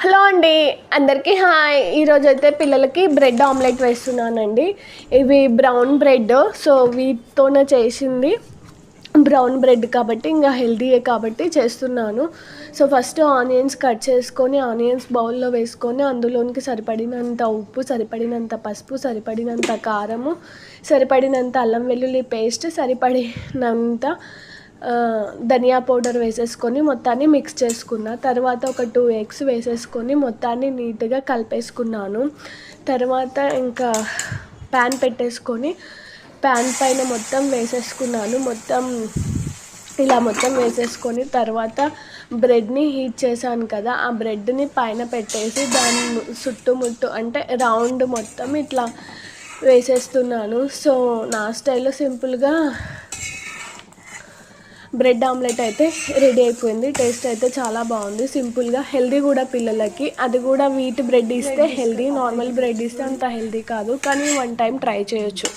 Hello అండి, అందరికీ hi. ఈరోజైతే పిల్లలకి బ్రెడ్ ఆమ్లెట్ వేస్తున్నానండి. ఇవి బ్రౌన్ బ్రెడ్, సో వీటితోనే చేసింది. బ్రౌన్ బ్రెడ్ కాబట్టి ఇంకా హెల్తీయే కాబట్టి చేస్తున్నాను. సో ఫస్ట్ ఆనియన్స్ కట్ చేసుకొని ఆనియన్స్ బౌల్లో వేసుకొని అందులోనికి సరిపడినంత ఉప్పు, సరిపడినంత పసుపు, సరిపడినంత కారము, సరిపడినంత అల్లం వెల్లుల్లి పేస్ట్, సరిపడినంత ధనియా పౌడర్ వేసేసుకొని మొత్తాన్ని మిక్స్ చేసుకున్న తర్వాత ఒక 2 ఎగ్స్ వేసేసుకొని మొత్తాన్ని నీట్గా కలిపేసుకున్నాను. తర్వాత ఇంకా ప్యాన్ పెట్టేసుకొని ప్యాన్ పైన మొత్తం వేసేసుకున్నాను. మొత్తం వేసేసుకొని తర్వాత బ్రెడ్ని హీట్ చేశాను కదా, ఆ బ్రెడ్ని పైన పెట్టేసి దాని చుట్టుముట్టు అంటే రౌండ్ మొత్తం ఇట్లా వేసేస్తున్నాను. సో నా స్టైల్లో సింపుల్గా బ్రెడ్ ఆమ్లెట్ అయితే రెడీ అయిపోయింది. టేస్ట్ అయితే చాలా బాగుంది. సింపుల్గా హెల్దీ కూడా పిల్లలకి. అది కూడా వీట్ బ్రెడ్ ఇస్తే హెల్దీ, నార్మల్ బ్రెడ్ ఇస్తే అంత హెల్దీ కాదు, కానీ 1 టైం ట్రై చేయొచ్చు.